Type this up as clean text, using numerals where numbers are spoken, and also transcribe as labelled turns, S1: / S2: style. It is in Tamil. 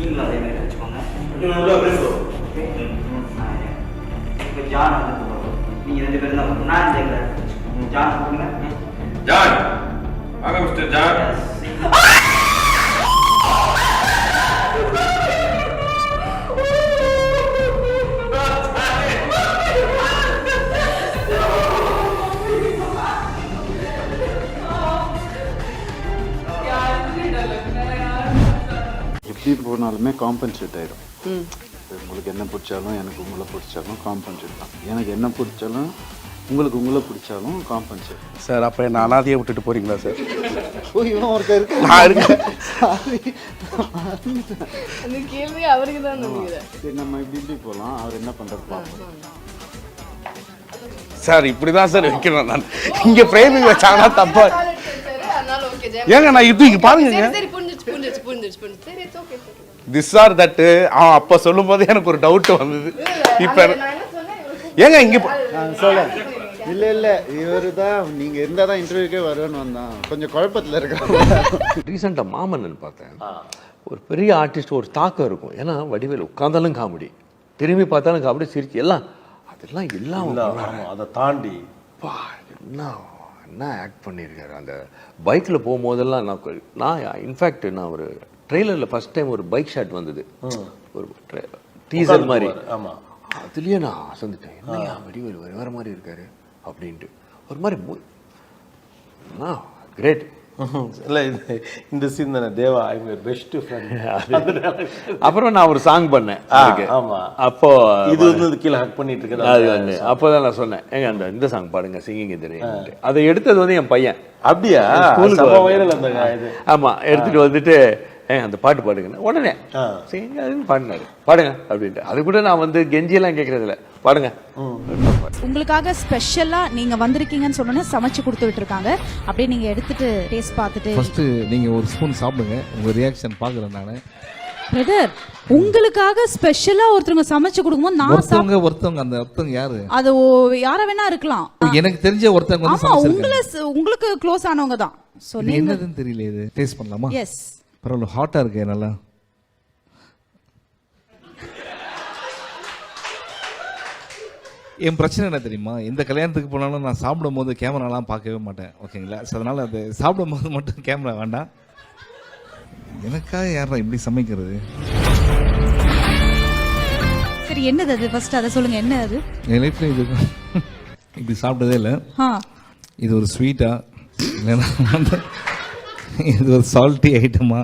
S1: நீங்களும் அதே மாதிரி வச்சுக்கோங்க. இப்போ ஜான் வந்து நீங்கள் 2 பேரும் தான் நான் கேட்குறேன். ஜான் சொல்லுங்க.
S2: ஜான் வாங்க மிஸ்டர் ஜான்.
S3: எப்படி போனாலுமே காம்பன்சேட் ஆகிடும். உங்களுக்கு என்ன பிடிச்சாலும் எனக்கு உங்களை பிடிச்சாலும் காம்பன்சேட் தான். எனக்கு என்ன பிடிச்சாலும் உங்களுக்கு உங்களை பிடிச்சாலும் காம்பன்சேட்.
S4: சார் அப்போ என்ன அனாதையை விட்டுட்டு போகிறீங்களா சார்?
S3: இவன் ஒருத்தர் இருக்கு,
S4: நான் இருக்கேன்.
S5: அந்த கேள்வி அவருக்கு தான் நினைக்கிறேன்.
S3: சரி நம்ம இப்படி போகலாம். அவர் என்ன பண்ணுறது பார்ப்போம்.
S4: சார் இப்படி தான் சார் வைக்கணும். நான் இங்கே ஃப்ரேமிங் வச்சாங்கன்னா தப்பா. ஏங்க நான் இது இங்கே பாருங்க. திஸ் ஆர் தட்டு அவன் அப்போ சொல்லும் போது எனக்கு ஒரு டவுட் வந்தது. இப்போ ஏங்க இங்கே
S3: சொல்ல இல்லை இல்லை இவர் தான் நீங்கள் இருந்தால் தான் இன்டர்வியூக்கே வருவேன்னு வந்தான். கொஞ்சம் குழப்பத்தில் இருக்காங்க.
S6: ரீசெண்டாக மாமன்னன் பார்த்தேன். ஒரு பெரிய ஆர்டிஸ்ட் ஒரு தாக்கம் இருக்கும். ஏன்னா வடிவேல் உட்காந்தாலும் காமெடி, திரும்பி பார்த்தாலும் காமெடி, சிரிச்சு எல்லாம் அதெல்லாம் எல்லாம்
S7: அதை தாண்டி
S6: என்ன ஆக்ட் பண்ணியிருக்காரு. அந்த பைக்கில் போகும்போதெல்லாம் நான் இன்ஃபேக்ட் நான் ஒரு ட்ரெய்லரில் ஃபஸ்ட் டைம் ஒரு பைக் ஷாட் வந்தது, ஒரு டீசர் மாதிரி.
S7: ஆமாம்,
S6: அதுலேயே நான் அசந்துட்டேன். என்னையா வடிவேல் வேற மாதிரி இருக்காரு அப்படின்ட்டு. ஒரு மாதிரி கிரேட்.
S7: இல்லை இந்த சீன் தானே தேவா எங்க பெஸ்ட் ஃப்ரெண்ட்.
S6: அப்புறம் நான் ஒரு சாங் பண்ணேன்.
S7: ஆமாம்,
S6: அப்போ
S7: இது வந்து கீழே ஹக் பண்ணிட்டு இருக்கிறது.
S6: அது வந்து அப்போதான் நான் சொன்னேன், ஏங்க இந்த சாங் பாடுங்க, சிங்கிங் தெரியும். அதை எடுத்தது வந்து என் பையன்.
S7: அப்படியா?
S6: ஸ்கூலுக்கு
S7: வைரல் அந்த இது.
S6: ஆமா, எடுத்துட்டு வந்துட்டு அந்த பாட்டு பாடுங்க, உடனே பாடினாரு, பாடுங்க அப்படின்ட்டு. அது கூட நான் வந்து கெஞ்சியெல்லாம் கேட்கறது இல்லை, பாடுங்க.
S8: உங்களுக்காக ஸ்பெஷலா நீங்க வந்திருக்கீங்கன்னு சொன்னா சமைச்சு கொடுத்து விட்டுருக்காங்க. அப்படியே நீங்க எடுத்துட்டு டேஸ்ட் பார்த்துட்டு
S9: ஃபர்ஸ்ட் நீங்க ஒரு ஸ்பூன் சாப்பிடுங்க. உங்க ரியாக்ஷன் பாக்குறேன் நானு.
S8: பிரதர், உங்களுக்காக ஸ்பெஷலா ஒருத்தவங்க சமைச்சு கொடுக்கும்போது நான்
S9: ஒருத்தவங்க அந்த ஒருத்தவங்க யாரு?
S8: அது யார வேணா இருக்கலாம்.
S9: எனக்கு தெரிஞ்ச ஒருத்தவங்க வந்து
S8: சமைச்சிருக்காங்க. உங்களுக்கு க்ளோஸ் ஆனவங்க தான். சோ
S9: என்னதுன்னு தெரியல. இது டேஸ்ட் பண்ணலாமா?
S8: எஸ்.
S9: பரவாயில்ல, ஹாட்டா இருக்கு நல்லா. என் பிரச்சனை என்ன தெரியுமா, எந்த கல்யாணத்துக்கு போனாலும் நான் சாப்பிடும் போது கேமராலாம் பார்க்கவே மாட்டேன். ஓகேங்களா? அதனால அது சாப்பிடும் போது மட்டும் கேமரா வேண்டாம். எனக்காக யாரா இப்படி சமைக்கிறது?
S8: சரி, என்னது அது? ஃபர்ஸ்ட் அதை சொல்லுங்க, என்ன அது?
S9: என் லைஃப்ல இது இப்படி சாப்பிட்டதே இல்லை. இது ஒரு ஸ்வீட்டா இல்லைன்னா இது ஒரு சால்ட்டி ஐட்டமா?